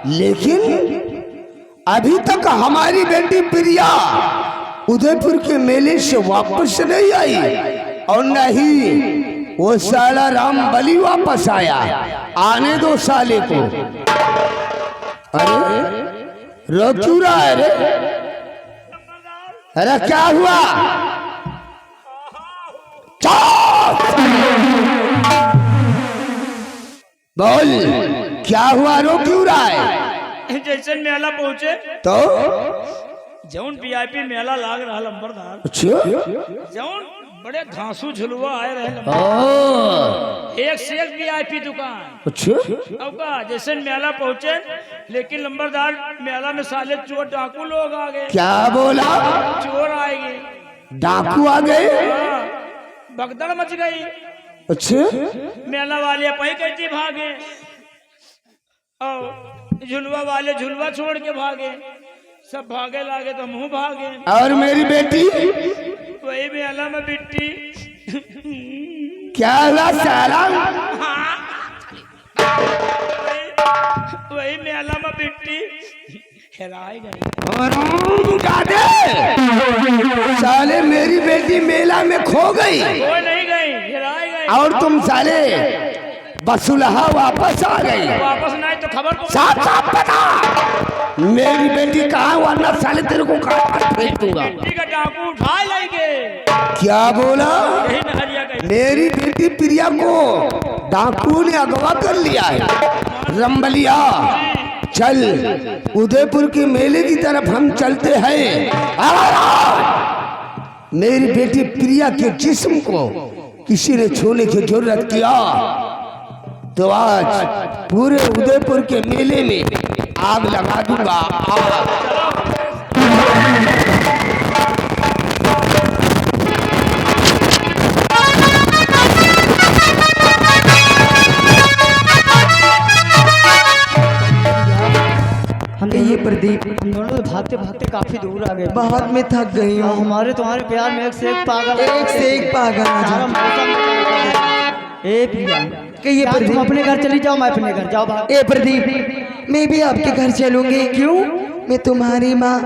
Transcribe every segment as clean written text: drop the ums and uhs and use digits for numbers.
लेकिन अभी तक हमारी बेटी प्रिया उदयपुर के मेले से वापस नहीं आई और नहीं वो साला राम बलि वापस आया। आने दो साले को। अरे रो क्यों रहा है रे? अरे क्या हुआ? बोल क्या हुआ? रो क्यों रहा है? जैसे मेला पहुंचे तो जौन वीआईपी मेला लाग रहा लंबरदार। अच्छा जौन बड़े घासू झुलवा आए रहे ओ, एक से एक वीआईपी दुकान। अच्छा अब का जैसे मेला पहुंचे लेकिन लंबरदार मेला में साले चोर डाकू लोग आ गए। क्या बोला? चोर आएंगे, डाकू आ गए? भगदड़ मच गई। अच्छा मेला वाले पही कैसे भागे और झुलवा वाले झुलवा छोड़ के भागे। सब भागे लागे तो मुंह भागे। और मेरी बेटी वही मेला में बिट्टी क्या हुआ साला? वही मेला में बिट्टी हेराई गई। साले मेरी बेटी मेला में खो गई। वो नहीं गई, हेराई गई। और तुम साले बसुलहा वापस आ गई। वापस नहीं तो खबर को साफ साफ बता मेरी बेटी कहाँ? वरना साले तेरे को कहाँ फेंक दूंगा। बिट्टी का डाकू उठा लेंगे। क्या बोला? यही में हरिया गई। मेरी बेटी प्रिया को डाकू ने अगवा कर लिया है। रंबलिया चल उदयपुर के मेले की तरफ हम चलते हैं। मेरी बेटी प्रिया के जिस्म को किसी ने छूने की जरूरत किया तो आज पूरे उदयपुर के मेले में आग लगा दूंगा। हम ये प्रदीप हम दोनों भागते भागते काफी दूर आ गए। बहुत में थक गई हूँ। हमारे तुम्हारे प्यार में एक से एक पागल एक से एक पागल आ सारा जाओ। मौसम ए प्रिया कि ये क्या तुम प्रदीप अपने घर चली जाओ, मैं अपने घर जाओ भाग। ए प्रदीप मैं भी आपके घर चलूंगी। क्यों? मैं तुम्हारी माँ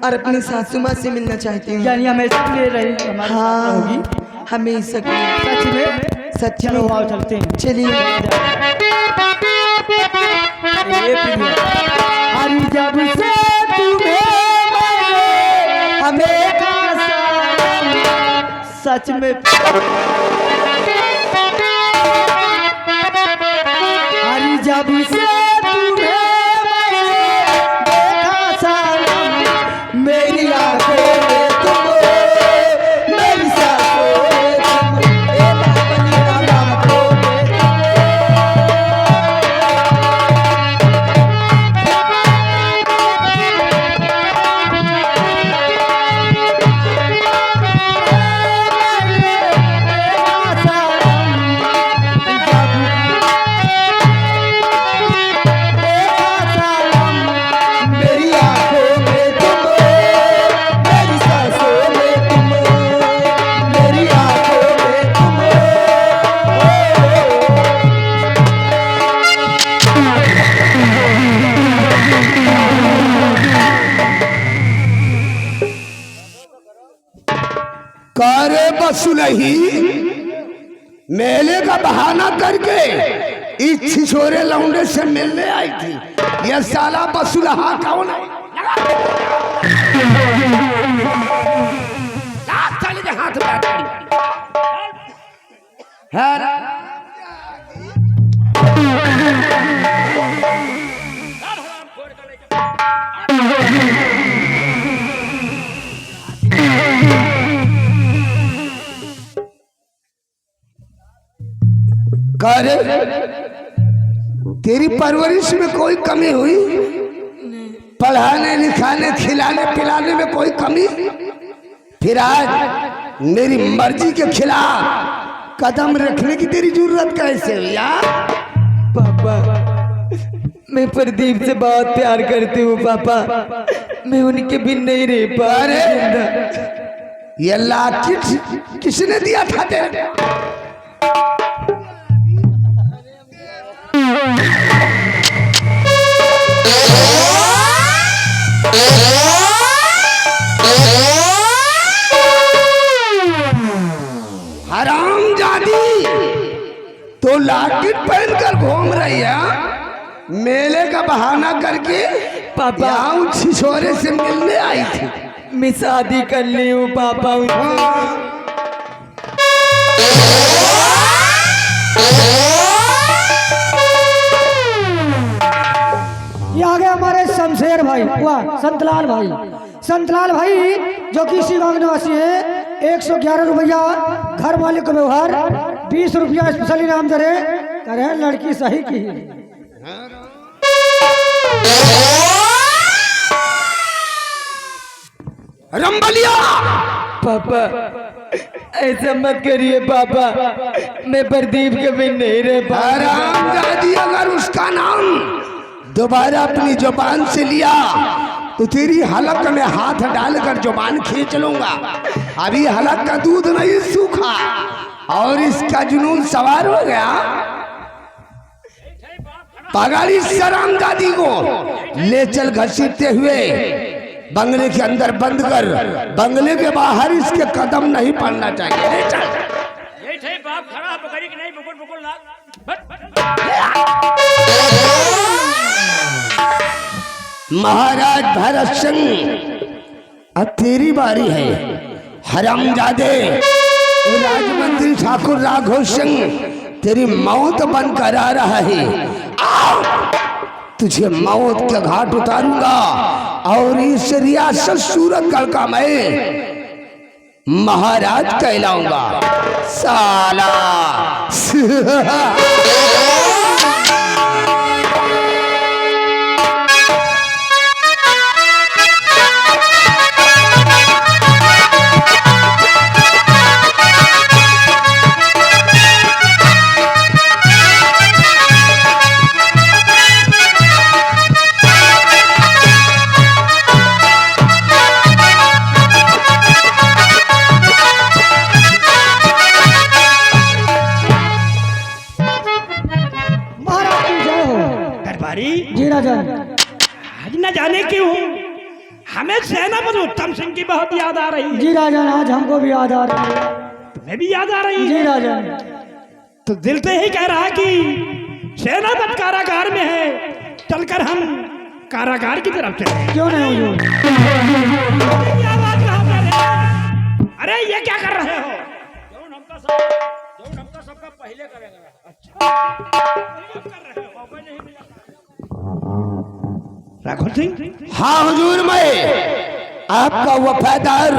और अपनी सासू माँ से मिलना चाहती हूँ। यानी हमेशा ले रही हमारे साथ रहोगी? हाँ हमेशा सच में? सच चलो में। आओ चलते हैं। चलिए। ए प्रिया हरी जब से तुम्हें मैंने हमें सच में हरी जब से तुम्हें मैंने देखा सानम मेरी आंखों में तुम हो, मेरी सांसों में तुम हो, ए बाबली आंखों में तुम मेरी आंखों में तुम हो, मेरी सांसों में तुम हो, मेरी आंखों में तुम हो। कारे बसुलही मेले का बहाना करके इस छिछोरे लौंडे से मिलने आई थी। यह साला बसुलहा कौन है? साले के हाथ में करे तेरी परवरिश में कोई कमी हुई? पढ़ाने लिखाने खिलाने पिलाने में कोई कमी? फिर आज मेरी मर्जी के खिलाफ कदम रखने की तेरी जरूरत कैसे हुई यार? पापा मैं प्रदीप से बहुत प्यार करती हूँ पापा। मैं उनके बिन नहीं रह पा रही। ये लाठी किसने दिया था तेरे? हरामजादी, तो लाठी पहनकर घूम रही है मेले का बहाना करके। पापा। यहाँ छिछोरे से मिलने आई थी। मैं शादी कर ली हूँ पापा। ये आ गए हमारे शमशेर भाई, वाह संतलाल भाई। संतलाल भाई जो कि इसी गांव निवासी है। 111 रुपया घर मालिक को व्यवहार, 20 रुपया स्पेशल इनाम दे रहे लड़की सही की। रंबलिया, पापा ऐसा मत करिए पापा, मैं प्रदीप के बिन नहीं रह पा रहा। हरामजादी, अगर उसका नाम दोबारा अपनी जुबान से लिया तो तेरी हलक में हाथ डालकर जुबान खींच लूंगा। अभी हलक का दूध नहीं सूखा और इसका जुनून सवार हो गया। पकड़ इस हरामजादी को, ले चल घसीटते हुए बंगले के अंदर बंद कर। बंगले के बाहर इसके कदम नहीं पड़ना चाहिए। ले चल। ये थे बाप खड़ा पकड़ी कि नहीं, बुकुल बुकुल ना महाराज भरत सिंह, अब तेरी बारी है। हरामजादे, राजमंत्री ठाकुर राघव सिंह तेरी मौत बनकर आ रहा है। आओ, तुझे मौत के घाट उतारूंगा और इस रियासत सूरतगढ़ का मैं महाराज कहलाऊंगा। साला जी राजन। आज न जाने क्यों हमें सेनापति उत्तम सिंह की बहुत याद आ रही है। जी राजन, आज हमको भी याद आ रही है। तुम्हें भी याद आ रही है? जी राजन। तो दिल से ही कह रहा है कि सेनापति कारागार में है, चलकर हम कारागार की तरफ चले। क्यों नहीं हुजूर? ये आवाज कहाँ पर है? अरे ये क्या कर रहे हो? जो नमका सबका पहले करेगा। अच्छा कर रहे हो, मौका नहीं मिला। राघव सिंह। हाँ हुजूर, मैं आपका वफादार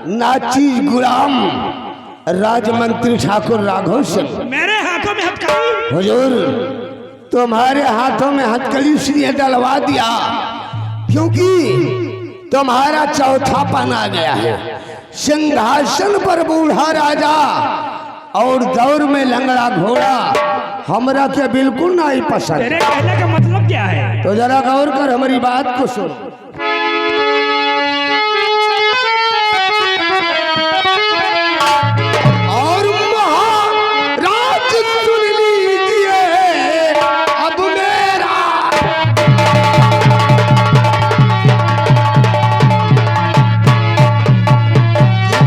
नाचीज गुलाम राजमंत्री ठाकुर राघव सिंह। मेरे हाथों में हथकड़ी। हुजूर, तुम्हारे हाथों में हथकड़ी इसलिए डलवा दिया क्योंकि तुम्हारा चौथापन आ गया है। सिंहासन पर बूढ़ा राजा और दौर में लंगड़ा घोड़ा हमरा के बिल्कुल नहीं पसंद। तेरे कहने का मतलब क्या है? तो जरा गौर कर हमारी बात को सुन। और महाराज सुन लीजिए अब मेरा,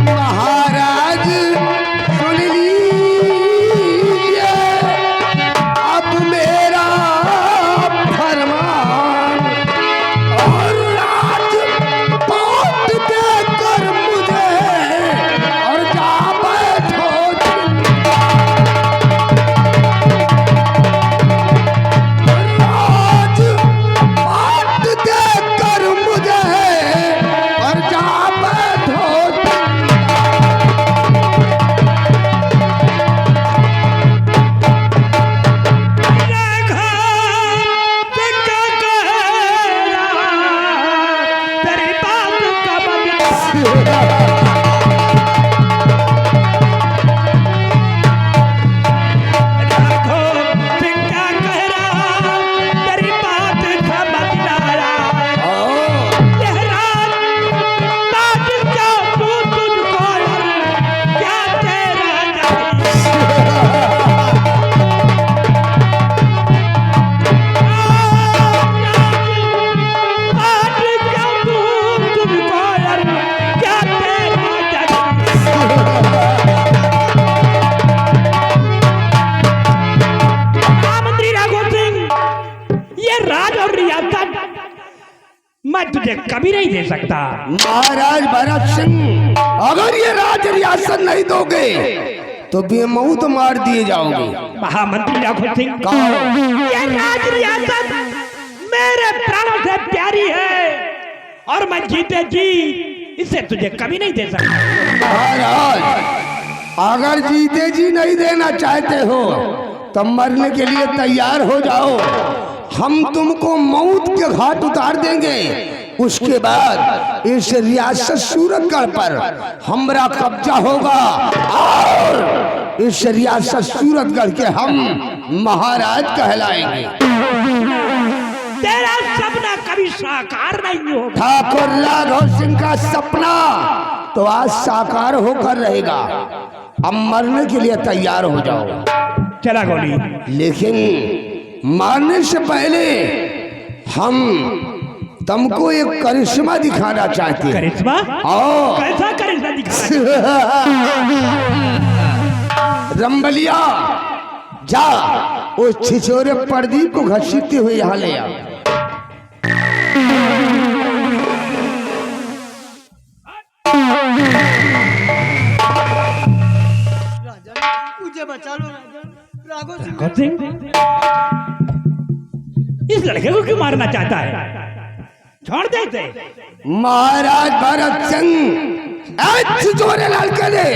महाराज सुन लीजिए अब मेरा फरमान, और राज पाट देकर मुझे और जा बैठो। राज पाट देकर मुझे और जा बैठो। तेरी बात का मतलब और रियासत मैं तुझे कभी नहीं दे सकता। महाराज भरत सिंह, अगर ये राज रियासत नहीं दोगे तो बेमौत मार दिए जाओगे। महामंत्री राघव सिंह, कहो। ये राज रियासत मेरे प्राणों से प्यारी है और मैं जीते जी इसे तुझे कभी नहीं दे सकता। महाराज, अगर जीते जी नहीं देना चाहते हो तो मरने के लिए तैयार हो जाओ। हम तुमको मौत के घाट उतार देंगे। उसके बाद इस रियासत सूरतगढ़ पर हमारा कब्जा होगा और इस रियासत सूरतगढ़ के हम महाराज कहलाएंगे। तेरा सपना कभी साकार नहीं होगा। ठाकुर राघव सिंह का सपना तो आज साकार होकर रहेगा। अब मरने के लिए तैयार हो जाओ। चला गोली। लेकिन मारने से पहले हम तुमको एक करिश्मा दिखाना चाहते हैं। करिश्मा? आओ। कैसा करिश्मा दिखाना? रंबलिया, जा उस छिछोरे प्रदीप को घसीटते हुए यहाँ ले आ। मुझे बचा लो राघव सिंह। राघव सिंह, इस लड़के को क्यों मारना चाहता है? छोड़ देते। महाराज भरत सिंह, छिछोरे लड़के ने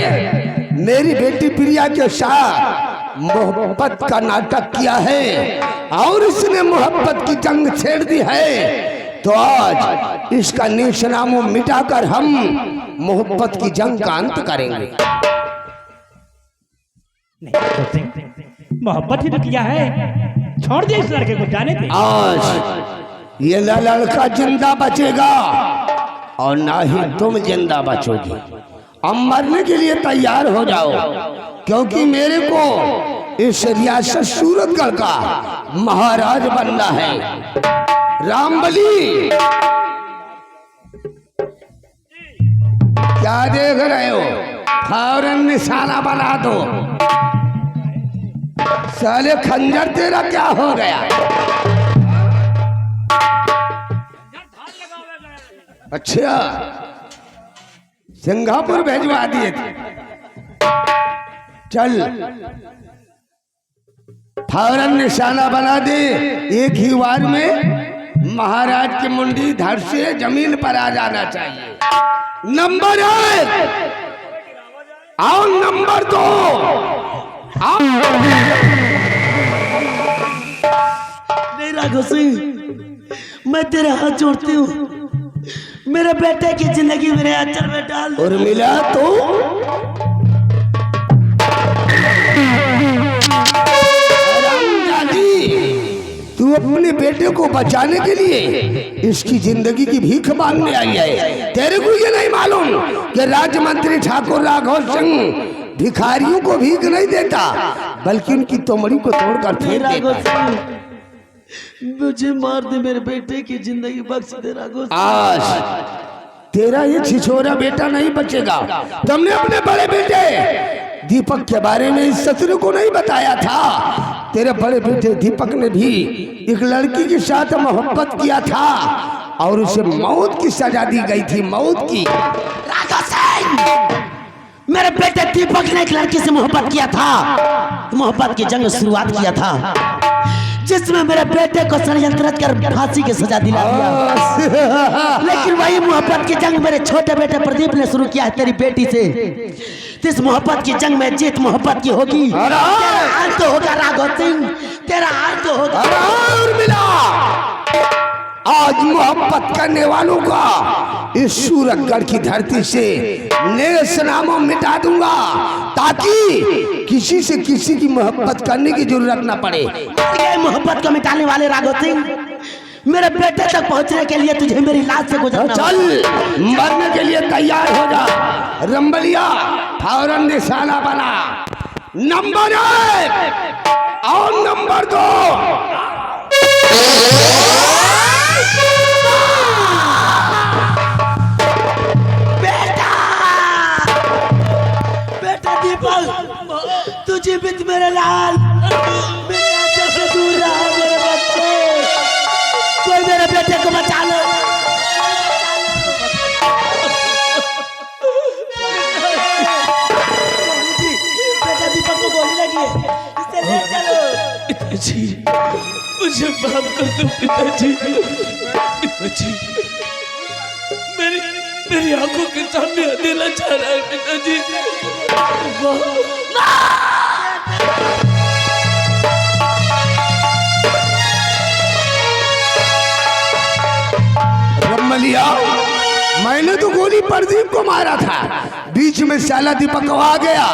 मेरी बेटी प्रिया के साथ मोहब्बत का नाटक किया है और इसने मोहब्बत की जंग छेड़ दी है। तो आज इसका निशानामो मिटाकर हम मोहब्बत की जंग का अंत करेंगे। मोहब्बत ही तो किया है, छोड़ दे इस लड़के को, जाने दे। आज ये लड़का जिंदा बचेगा और ना ही तुम जिंदा बचोगे। अब मरने के लिए तैयार हो जाओ, क्योंकि मेरे को इस रियासत सूरतगढ़ का महाराज बनना है। रामबली, क्या देख रहे हो? फौरन निशाना बना दो। साले खंजर तेरा क्या हो गया? अच्छा, सिंगापुर भेजवा दिए थे। चल, फौरन निशाना बना दे। एक ही बार में महाराज की मुंडी धड़ से जमीन पर आ जाना चाहिए। नंबर 1 और नंबर 2 नहीं राघव सिंह, मैं तेरे हाथ जोड़ती हूँ, मेरे बेटे की जिंदगी मेरे अंचल में डाल। और मिला तो तू अपने बेटे को बचाने के लिए इसकी जिंदगी की भीख मांगने आई है। तेरे को ये नहीं मालूम कि राज्य मंत्री ठाकुर राघव सिंह भिखारियों को भीख नहीं देता, बल्कि उनकी तोमड़ी को तोड़कर फेंक देता है। मुझे मार दे, मेरे बेटे की जिंदगी बख्श दे राघव। आज तेरा ये छिछोरा बेटा नहीं बचेगा। तुमने अपने बड़े बेटे दीपक के बारे में इस शत्रु को नहीं बताया था। तेरे बड़े बेटे दीपक ने भी एक लड़की के साथ मोहब्बत किया था और उसे मौत की सजा दी गई थी, मौत की। राघव सिंह, मेरे बेटे दीपक ने एक लड़की से मोहब्बत किया था, मोहब्बत की जंग शुरुआत किया था, जिसमें मेरे बेटे को षड्यंत्र कर फांसी की सजा दिला दिया। लेकिन वही मोहब्बत की जंग मेरे छोटे बेटे प्रदीप ने शुरू किया है तेरी बेटी से। इस मोहब्बत की जंग में जीत मोहब्बत की होगी। तेरा अंत होगा राघव सिंह, तेरा अंत होगा। और मिला आज मोहब्बत करने वालों का इस सूरतगढ़ की धरती से नेस्तनाबूद मिटा दूंगा, ताकि किसी से किसी की मोहब्बत करने की जरूरत न पड़े। मोहब्बत को मिटाने वाले राघव सिंह, मेरे बेटे तक पहुंचने के लिए तुझे मेरी लाश से गुजरना। चल, मरने के लिए तैयार हो जा। रंबलिया, फौरन निशाना बना। नंबर 1 और नंबर 2। बेटा दीपक, तू जीवित मेरे लाल, मेरे आंचल से दूर रहा मेरे बच्चे। मुझे माफ कर दो पिताजी। पिताजी मेरी मेरी आंखों के सामने अंधेरा छा रहा है पिताजी। रमलिया, मैंने तो गोली प्रदीप को मारा था, बीच में साला दीपक आ गया,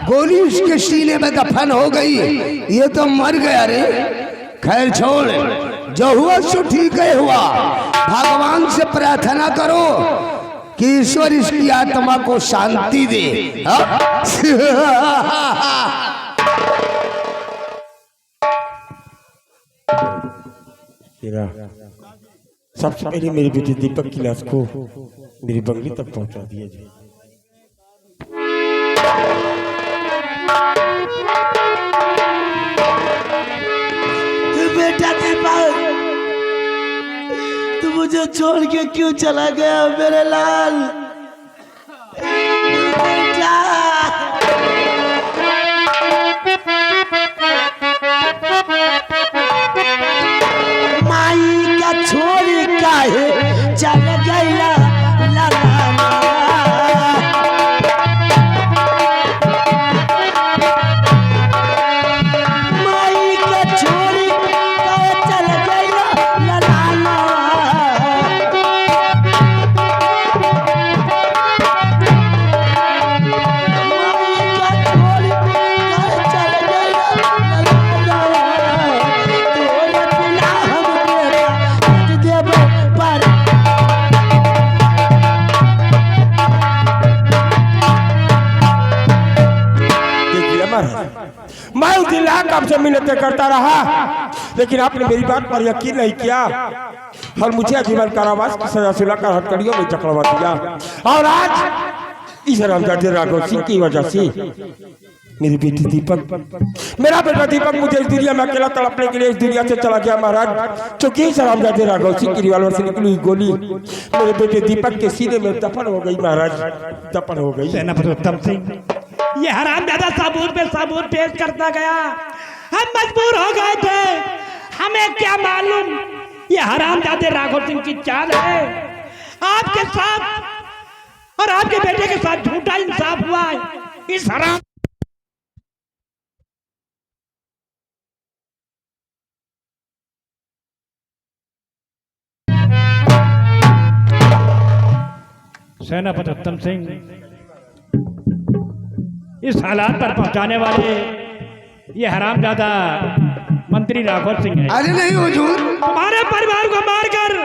गोली उसके सीने में दफन हो गई, ये तो मर गया रे। खैर छोड़, जो हुआ सो ठीक ही हुआ। भगवान से प्रार्थना करो कि ईश्वर इसकी आत्मा को शांति दे। हीरा, सबसे पहले मेरे बेटे दीपक की लाश को मेरी बंगली तक पहुंचा दिया जाए। बेटा दीपक, तू मुझे छोड़ के क्यों चला गया मेरे लाल? बेटा माई का छोड़ काहे चल गया ला ला ला। माई का छोड़ काहे चल गया ला ला ला। माई का छोड़ काहे चल गया ला ला ला। तोरे बिना हम तेरा आज देबो पर। देखिए महाराज, मैं उस दिन लाख आपसे मिन्नतें करता रहा, लेकिन आपने मेरी बात पर यकीन नहीं किया और मुझे आजीवन कारावास की सजा सुनाकर हथकड़ियों में जकड़वा दिया। और आज इस रामजादे राघव सिंह की वजह से मेरी बेटी दीपक, मेरा बेटा दीपक मुझे इस दुनिया में अकेला तड़पने के लिए इस दुनिया से चला गया महाराज। क्योंकि इस रामजादे राघव सिंह की रिवॉल्वर से निकली हुई गोली मेरे बेटे दीपक के सीने में दफन हो गई महाराज, दफन हो गई। सेनापति उत्तम सिंह, ये हरामजादा सबूत पे सबूत पेश करता गया, हम मजबूर हो गए थे। हमें क्या मालूम ये हरामजादे राघव सिंह की चाल है। आपके साथ और आपके बेटे के साथ झूठा इंसाफ हुआ है। इस हराम सेनापति उत्तम सिंह, इस हालात पर पहुंचाने वाले ये हरामजादा मंत्री राघव सिंह है। अरे नहीं हुजूर, तुम्हारे परिवार को मारकर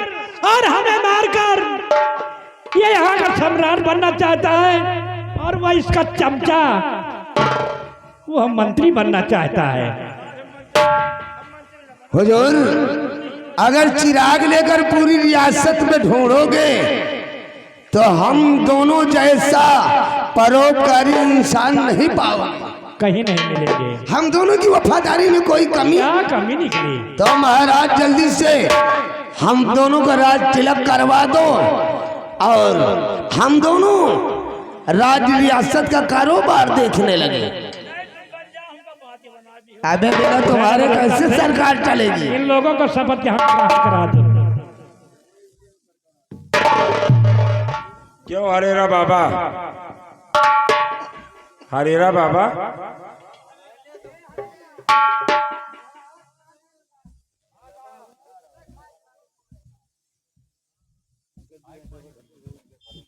और हमें मारकर ये यहाँ का सम्राट बनना चाहता है, और वह इसका चमचा, वो मंत्री बनना चाहता है। हुजूर, अगर चिराग लेकर पूरी रियासत में ढूंढोगे तो हम दोनों जैसा परोपकारी इंसान नहीं पाओगे। कहीं नहीं मिलेंगे। हम दोनों की वफादारी में कोई कमी क्या कमी निकली? तो महाराज जल्दी से हम दोनों का राज तिलक करवा दो और हम दोनों राज रियासत का कारोबार देखने लगे। अबे बिना तुम्हारे कैसे सरकार चलेगी? इन लोगों को शपथ यहाँ करा दो। क्यों हरेरा बाबा, हरेरा बाबा,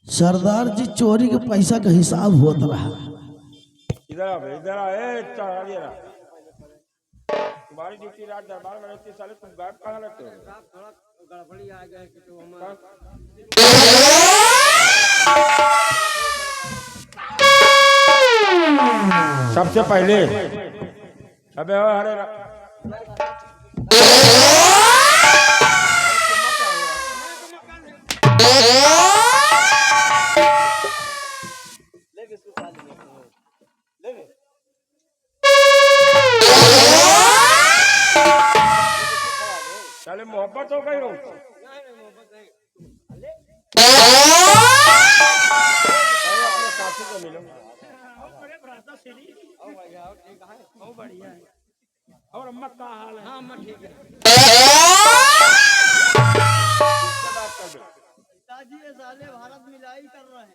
सरदार जी चोरी के पैसा का हिसाब होता रहा। इधर आ बे, इधर आ, ए चढ़ा रहा। तुम्हारी ड्यूटी रात दरबार में रहती है, साले तुम गायब कहाँ रहते हो? गड़बड़ी आ गया कि तो सबसे पहले अबे हरे साले मोहब्बत हो गई हो। अपने साथी को मिलो। और अम्मा का हाल है? हाँ अम्मा ठीक है। पिताजी ये साले भारत मिलाई कर रहे हैं।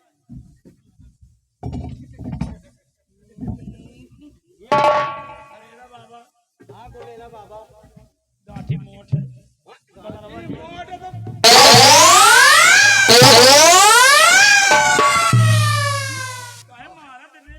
हाँ बोलेला बाबा। गाठी मोट है। मोट है तो काहे मारा तेने?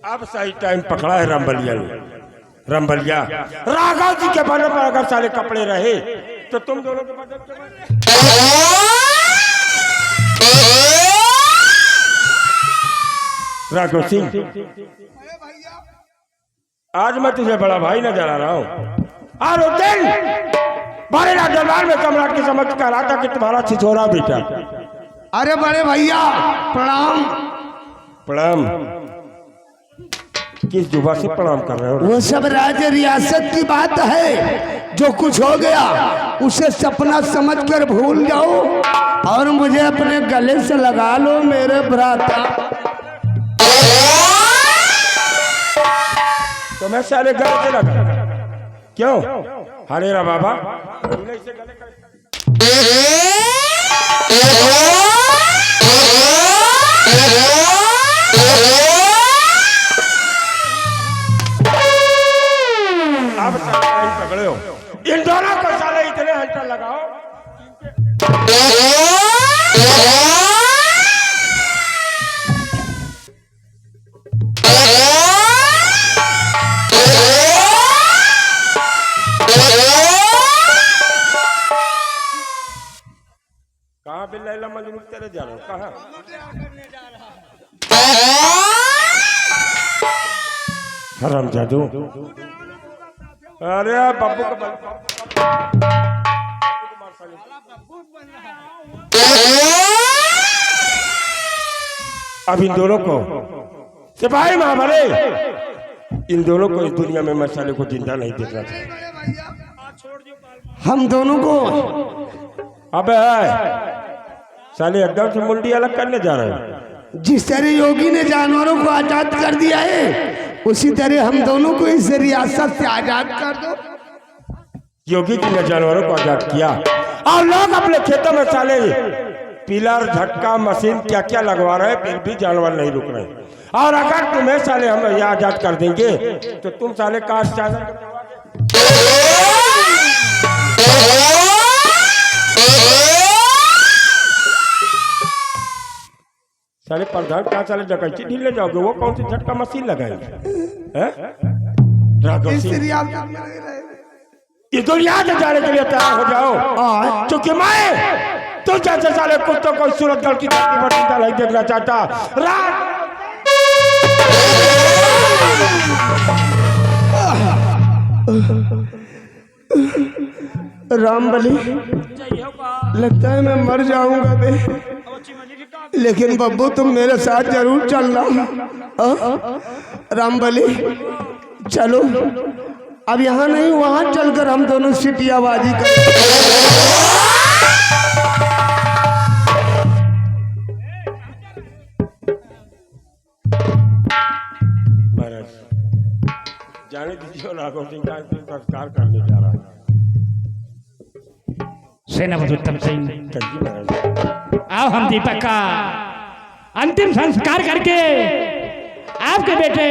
अब सही टाइम पकड़ा है रामबलिया ने। रामबलिया राघव जी के बने पर अगर सारे कपड़े रहे तो तुम दोनों के बदल के राघव सिंह, आज मैं तुझे बड़ा भाई नजर आ रहा हूँ। और उस दिन बड़े राज दरबार में सम्राट के समक्ष कह रहा था कि तुम्हारा छिछोरा बेटा। अरे बड़े भैया प्रणाम। प्रणाम? किस जुबा से प्रणाम कर रहे हो? वो सब राज्य रियासत की बात है। जो कुछ हो गया उसे सपना समझकर भूल जाओ और मुझे अपने गले से लगा लो मेरे भ्राता। तो मैं सारे गले से लगा क्यों? हरेरा बाबा तूने इसे गले कर अब साले पकड़े हो। इन दोनों को साले इतने हल्का लगाओ। कहाँ पे लैला मजनू तेरे जा रहे हो? कहाँ? हराम जादू। अरे बब्बू को अब इन दोनों को सिपाही महाबले, इन दोनों को इस दुनिया में मैं साले को जिंदा नहीं देखना चाहिए। हम दोनों को अबे साले एकदम से मुंडी अलग करने जा रहे हैं। जिस तरह योगी ने जानवरों को आजाद कर दिया है उसी तरह हम दोनों को इस रियासत से आजाद कर दो। योगी जी ने जानवरों को आजाद किया और लोग अपने खेतों में साले पिलर झटका मशीन क्या क्या लगवा रहे हैं, फिर भी जानवर नहीं रुक रहे। और अगर तुम्हें साले हम ये आजाद कर देंगे तो तुम साले काश साले प्रधान कहाँ साले डकैती ढीले जाओगे? वो कौन सी झटका मशीन लगाएंगे? राघव इस सिंह, रियासत में नहीं रहे। इस दुनिया से जाने के लिए तैयार हो जाओ, क्योंकि मैं तुम जैसे साले कुत्तों को सूरत गढ़ की धरती पर जिंदा नहीं देखना चाहता। रामबली, लगता है मैं मर जाऊंगा बे, लेकिन बब्बू तुम मेरे साथ जरूर चलना। रामबली चलो, अब यहाँ नहीं वहाँ चलकर हम दोनों सिटियाबाजी कर। महाराज जाने दीजिए, राघव सिंह का संस्कार करने जा रहा है। सेनापति उत्तम सिंह, कहिए महाराज। आओ हम दीपक का अंतिम संस्कार करके आपके बेटे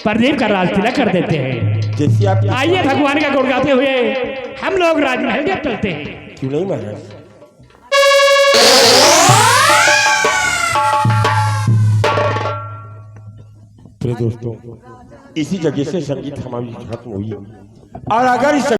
प्रदीप का राज तिलक कर देते हैं। जैसे आप आइए भगवान का गुण गाते हुए हम लोग राजमहल के चलते हैं। क्यों नहीं महाराज? प्रिय दोस्तों, इसी जगह से संगीत हमारी खत्म हुई और अगर इस